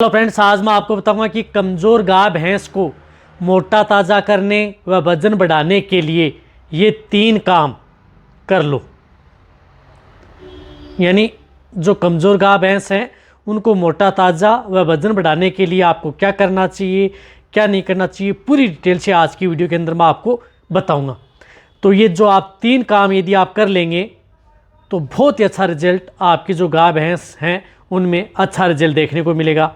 Hello friends, आज मैं आपको बताऊंगा कि कमज़ोर गाय भैंस को मोटा ताज़ा करने व वज़न बढ़ाने के लिए ये 3 काम कर लो। यानी जो कमज़ोर गाय भैंस हैं उनको मोटा ताज़ा व वज़न बढ़ाने के लिए आपको क्या करना चाहिए, क्या नहीं करना चाहिए, पूरी डिटेल से आज की वीडियो के अंदर मैं आपको बताऊंगा। तो ये जो आप 3 काम यदि आप कर लेंगे तो बहुत ही अच्छा रिजल्ट आपकी जो गाय भैंस हैं उनमें अच्छा रिजल्ट देखने को मिलेगा।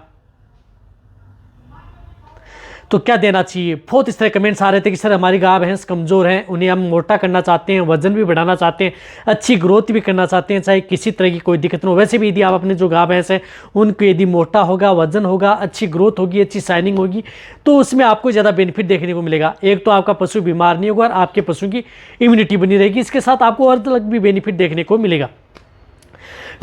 तो क्या देना चाहिए? बहुत इस तरह कमेंट्स आ रहे थे कि सर हमारी गाय भैंस कमज़ोर हैं, उन्हें हम मोटा करना चाहते हैं, वजन भी बढ़ाना चाहते हैं, अच्छी ग्रोथ भी करना चाहते हैं, चाहे किसी तरह की कोई दिक्कत न हो। वैसे भी यदि आप अपने जो गाय भैंस है उनको यदि मोटा होगा, वजन होगा, अच्छी ग्रोथ होगी, अच्छी शाइनिंग होगी तो उसमें आपको ज़्यादा बेनिफिट देखने को मिलेगा। एक तो आपका पशु बीमार नहीं होगा और आपके पशु की इम्यूनिटी बनी रहेगी। इसके साथ आपको और अलग भी बेनिफिट देखने को मिलेगा।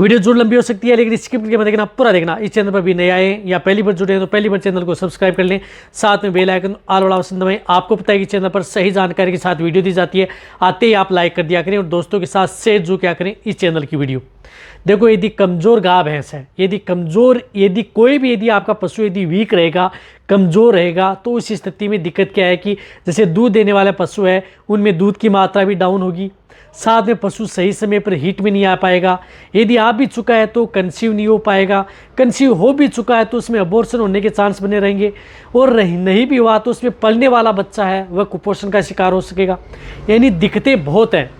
वीडियो जरूर लंबी हो सकती है लेकिन स्किप करके मत देखना, पूरा देखना। इस चैनल पर भी नए आए या पहली बार जुड़े हैं तो पहली बार चैनल को सब्सक्राइब कर लें, साथ में बेल आइकन ऑल वाला ऑप्शन दबाएं। आपको पता है कि चैनल पर सही जानकारी के साथ वीडियो दी जाती है, आते ही आप लाइक कर दिया करें और दोस्तों के साथ शेयर जो क्या करें इस चैनल की वीडियो। देखो, यदि कमज़ोर गाय भैंस है, यदि कोई भी यदि आपका पशु यदि वीक रहेगा, कमज़ोर रहेगा तो उस स्थिति में दिक्कत क्या है कि जैसे दूध देने वाले पशु है उनमें दूध की मात्रा भी डाउन होगी, साथ में पशु सही समय पर हीट में नहीं आ पाएगा। यदि आ भी चुका है तो कंसीव नहीं हो पाएगा, कंसीव हो भी चुका है तो उसमें अबॉर्शन होने के चांस बने रहेंगे, और नहीं भी हुआ तो उसमें पलने वाला बच्चा है वह कुपोषण का शिकार हो सकेगा। यानी दिक्कतें बहुत हैं।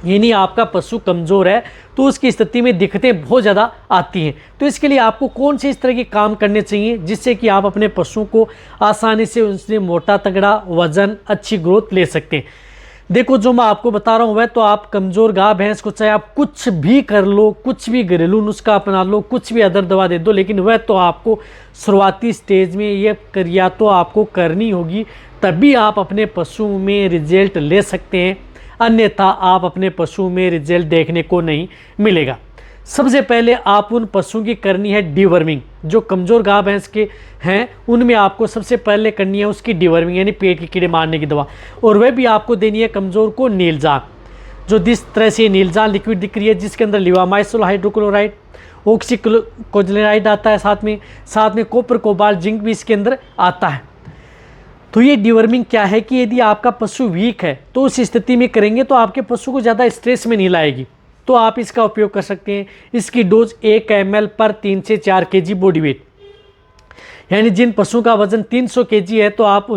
यानी आपका पशु कमज़ोर है तो उसकी स्थिति में दिक्कतें बहुत ज़्यादा आती हैं। तो इसके लिए आपको कौन से इस तरह के काम करने चाहिए जिससे कि आप अपने पशु को आसानी से उससे मोटा तगड़ा वजन अच्छी ग्रोथ ले सकते हैं। देखो, जो मैं आपको बता रहा हूँ वह तो आप कमज़ोर गाय भैंस को चाहे आप कुछ भी कर लो, कुछ भी घरेलू नुस्खा अपना लो, कुछ भी अदर दवा दे दो, लेकिन वह तो आपको शुरुआती स्टेज में ये क्रिया तो आपको करनी होगी, तभी आप अपने पशु में रिजल्ट ले सकते हैं, अन्यथा आप अपने पशु में रिजल्ट देखने को नहीं मिलेगा। सबसे पहले आप उन पशुओं की करनी है डिवर्मिंग। जो कमज़ोर गाय भैंस के हैं उनमें आपको सबसे पहले करनी है उसकी डिवर्मिंग, यानी पेट के कीड़े मारने की दवा, और वह भी आपको देनी है कमज़ोर को नीलजान। जो जिस तरह से नीलजान लिक्विड दिख रही है जिसके अंदर लिवामाइसोल हाइड्रोक्लोराइड, ऑक्सीक्लोराइड आता है, साथ में कॉपर कोबाल्ट जिंक भी इसके अंदर आता है। तो ये डिवर्मिंग क्या है कि यदि आपका पशु वीक है तो उस स्थिति में करेंगे तो आपके पशु को ज़्यादा स्ट्रेस में नहीं लाएगी, तो आप इसका उपयोग कर सकते हैं। इसकी डोज 1 ml पर 3 से 4 kg बॉडी वेट, यानी जिन पशुओं का वजन 300 kg है तो आप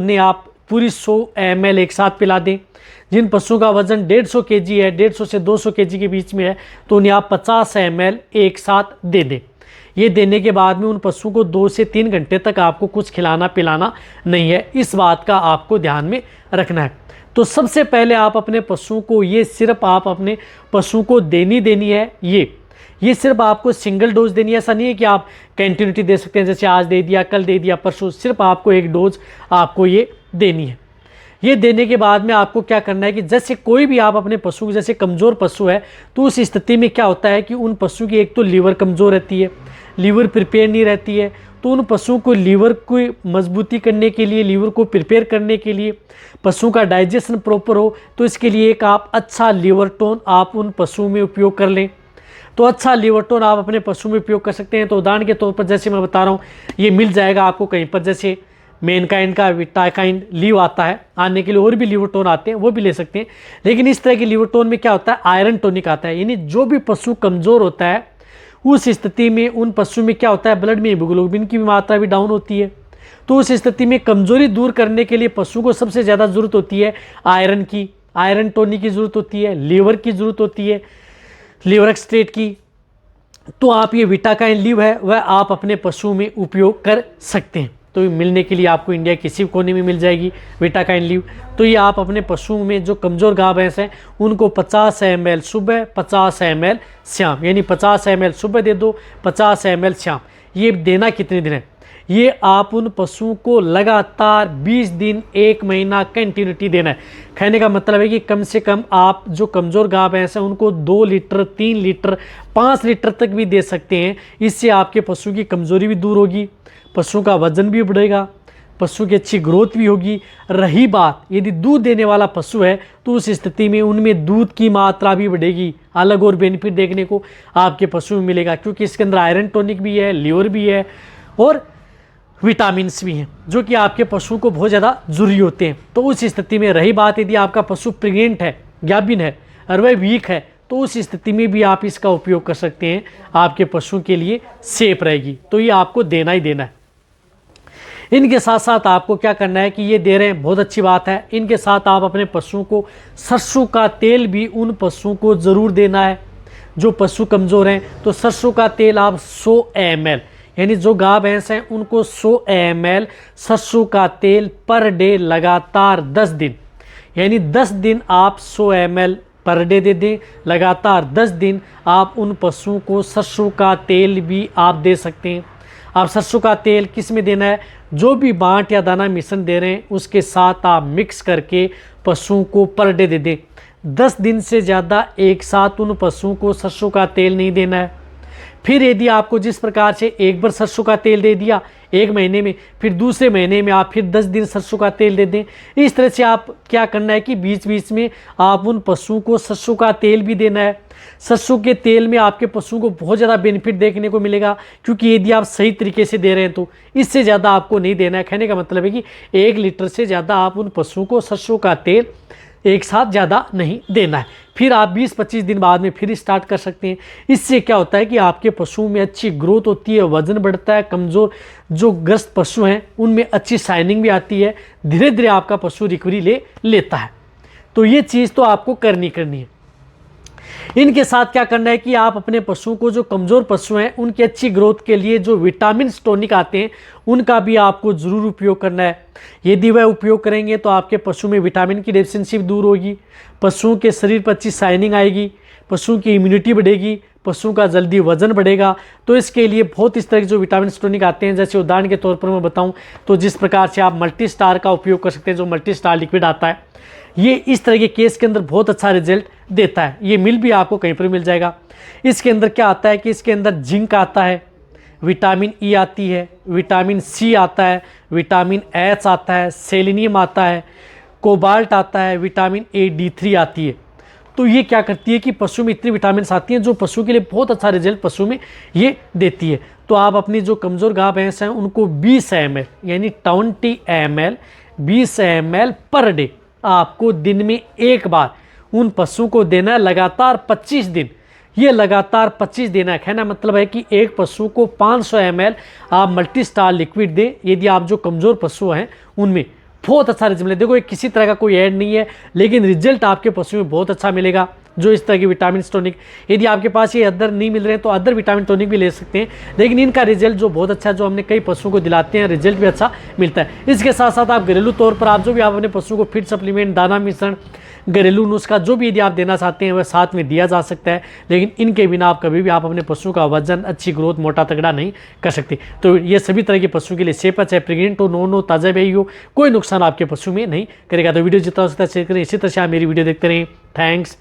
पूरी 100 ml एक साथ पिला दें। जिन पशुओं का वजन 150 kg है, 150 से 200 kg के बीच में है, तो उन्हें आप 50 ml एक साथ दे दें। ये देने के बाद में उन पशुओं को 2 से 3 घंटे तक आपको कुछ खिलाना पिलाना नहीं है, इस बात का आपको ध्यान में रखना है। तो सबसे पहले आप अपने पशुओं को ये सिर्फ आप अपने पशु को देनी है। ये सिर्फ आपको सिंगल डोज देनी है, ऐसा नहीं है कि आप कंटिन्यूटी दे सकते हैं, जैसे आज दे दिया, कल दे दिया, परसों। सिर्फ आपको एक डोज आपको ये देनी है। ये देने के बाद में आपको क्या करना है कि जैसे कोई भी आप अपने पशु को, जैसे कमज़ोर पशु है तो उस स्थिति में क्या होता है कि उन पशु की एक तो लीवर कमज़ोर रहती है, लीवर प्रिपेयर नहीं रहती है, तो उन पशुओं को लीवर को मजबूती करने के लिए, लीवर को प्रिपेयर करने के लिए, पशु का डाइजेशन प्रॉपर हो, तो इसके लिए एक आप अच्छा लीवर टोन आप उन पशुओं में उपयोग कर लें। तो अच्छा लीवर टोन आप अपने पशु में उपयोग कर सकते हैं। तो उदाहरण के तौर पर जैसे मैं बता रहा हूँ, ये मिल जाएगा आपको कहीं पर, जैसे मेनकाइंड का विटाकाइंड लीव आता है, आने के लिए और भी लीवर टोन आते हैं, वो भी ले सकते हैं। लेकिन इस तरह के लीवर टोन में क्या होता है, आयरन टॉनिक आता है। यानी जो भी पशु कमज़ोर होता है उस स्थिति में उन पशु में क्या होता है, ब्लड में हीमोग्लोबिन की मात्रा भी डाउन होती है। तो उस स्थिति में कमजोरी दूर करने के लिए पशु को सबसे ज़्यादा ज़रूरत होती है आयरन की, आयरन टॉनिक की ज़रूरत होती है, लीवर की ज़रूरत होती है, लीवर एक्सट्रेट की। तो आप ये विटाकाइन लीव है वह आप अपने पशु में उपयोग कर सकते हैं। तो ये मिलने के लिए आपको इंडिया किसी कोने में मिल जाएगी विटाकाइन लीव। तो ये आप अपने पशुओं में जो कमज़ोर गाय भैंस हैं उनको 50 ml सुबह, 50 ml शाम, यानी 50 ml सुबह दे दो, 50 ml शाम। ये देना कितने दिन है? ये आप उन पशुओं को लगातार 20 दिन, 1 महीना कंटिन्यूटी देना है। कहने का मतलब है कि कम से कम आप जो कमज़ोर गाय भैंस हैं उनको 2 लीटर, 3 लीटर, 5 लीटर तक भी दे सकते हैं। इससे आपके पशु की कमज़ोरी भी दूर होगी, पशु का वजन भी बढ़ेगा, पशु की अच्छी ग्रोथ भी होगी। रही बात यदि दूध देने वाला पशु है तो उस स्थिति में उनमें दूध की मात्रा भी बढ़ेगी, अलग और बेनिफिट देखने को आपके पशु में मिलेगा, क्योंकि इसके अंदर आयरन टॉनिक भी है, लीवर भी है, और विटामिन्स भी हैं जो कि आपके पशु को बहुत ज़्यादा ज़रूरी होते हैं। तो उस स्थिति में रही बात, यदि आपका पशु प्रेग्नेंट है, गाभिन है और वह वीक है, तो उस स्थिति में भी आप इसका उपयोग कर सकते हैं, आपके पशु के लिए सेफ रहेगी। तो ये आपको देना ही देना है। इनके साथ साथ आपको क्या करना है कि ये दे रहे हैं, बहुत अच्छी बात है। इनके साथ आप अपने पशुओं को सरसों का तेल भी उन पशुओं को ज़रूर देना है जो पशु कमज़ोर हैं। तो सरसों का तेल आप 100 ml, यानी जो गाय भैंस हैं उनको 100 ml सरसों का तेल पर डे लगातार 10 दिन, यानी 10 दिन आप 100 ml पर डे दे दें। लगातार 10 दिन आप उन पशुओं को सरसों का तेल भी आप दे सकते हैं। आप सरसों का तेल किस में देना है, जो भी बांट या दाना मिश्रण दे रहे हैं उसके साथ आप मिक्स करके पशुओं को पर डे दे दें। 10 दिन से ज़्यादा एक साथ उन पशुओं को सरसों का तेल नहीं देना है। फिर यदि आपको जिस प्रकार से एक बार सरसों का तेल दे दिया 1 महीने में, फिर दूसरे महीने में आप फिर 10 दिन सरसों का तेल दे दें। इस तरह से आप क्या करना है कि बीच बीच में आप उन पशुओं को सरसों का तेल भी देना है। सरसों के तेल में आपके पशुओं को बहुत ज़्यादा बेनिफिट देखने को मिलेगा, क्योंकि यदि आप सही तरीके से दे रहे हैं तो इससे ज़्यादा आपको नहीं देना है। कहने का मतलब है कि 1 लीटर से ज़्यादा आप उन पशुओं को सरसों का तेल एक साथ ज़्यादा नहीं देना है। फिर आप 20-25 दिन बाद में फिर स्टार्ट कर सकते हैं। इससे क्या होता है कि आपके पशुओं में अच्छी ग्रोथ होती है, वजन बढ़ता है, कमज़ोर जो ग्रस्त पशु हैं उनमें अच्छी शाइनिंग भी आती है, धीरे धीरे आपका पशु रिकवरी ले लेता है। तो ये चीज़ तो आपको करनी है। इनके साथ क्या करना है कि आप अपने पशुओं को, जो कमज़ोर पशु हैं उनकी अच्छी ग्रोथ के लिए जो विटामिन टॉनिक आते हैं उनका भी आपको ज़रूर उपयोग करना है। यदि वह उपयोग करेंगे तो आपके पशु में विटामिन की डेफिशिएंसी दूर होगी, पशुओं के शरीर पर अच्छी शाइनिंग आएगी, पशुओं की इम्यूनिटी बढ़ेगी, पशुओं का जल्दी वजन बढ़ेगा। तो इसके लिए बहुत इस तरह के जो विटामिन टॉनिक आते हैं, जैसे उदाहरण के तौर पर मैं बताऊं तो जिस प्रकार से आप मल्टी स्टार का उपयोग कर सकते हैं, जो मल्टी स्टार लिक्विड आता है, ये इस तरह के केस के अंदर बहुत अच्छा रिजल्ट देता है। ये मिल भी आपको कहीं पर मिल जाएगा। इसके अंदर क्या आता है कि इसके अंदर जिंक आता है, विटामिन ई आती है, विटामिन सी आता है, विटामिन एच आता है, सेलेनियम आता है, कोबाल्ट आता है, विटामिन A, D3 आती है। तो ये क्या करती है कि पशु में इतनी विटामिन आती हैं जो पशु के लिए बहुत अच्छा रिजल्ट पशु में ये देती है। तो आप अपनी जो कमज़ोर गाय भैंस हैं उनको 20 ml, यानी 20 ml पर डे आपको दिन में एक बार उन पशुओं को देना है, लगातार 25 दिन। ये लगातार 25 देना है। कहना मतलब है कि एक पशु को 500 ml आप मल्टी स्टार लिक्विड दें, यदि आप जो कमज़ोर पशु हैं उनमें बहुत अच्छा रिजल्ट मिले। देखो ये किसी तरह का कोई ऐड नहीं है, लेकिन रिजल्ट आपके पशु में बहुत अच्छा मिलेगा। जो इस तरह की विटामिन टॉनिक, यदि आपके पास ये अदर नहीं मिल रहे हैं तो अदर विटामिन टॉनिक भी ले सकते हैं, लेकिन इनका रिजल्ट जो बहुत अच्छा, जो हमने कई पशुओं को दिलाते हैं, रिजल्ट भी अच्छा मिलता है। इसके साथ साथ आप घरेलू तौर पर आप जो भी आप अपने पशुओं को फीड सप्लीमेंट, दाना मिश्रण, घरेलू नुस्खा जो भी यदि आप देना चाहते हैं वह साथ में दिया जा सकता है, लेकिन इनके बिना आप कभी भी आप अपने पशु का वजन, अच्छी ग्रोथ, मोटा तगड़ा नहीं कर सकते। तो ये सभी तरह के पशुओं के लिए सेफ है, चाहे प्रेग्नेंट हो, नॉन हो, ताज़ा बेबी हो, कोई नुकसान आपके पशु में नहीं करेगा। तो वीडियो जितना हो सकता है शेयर करें। इसी तरह से आप मेरी वीडियो देखते रहें। थैंक्स।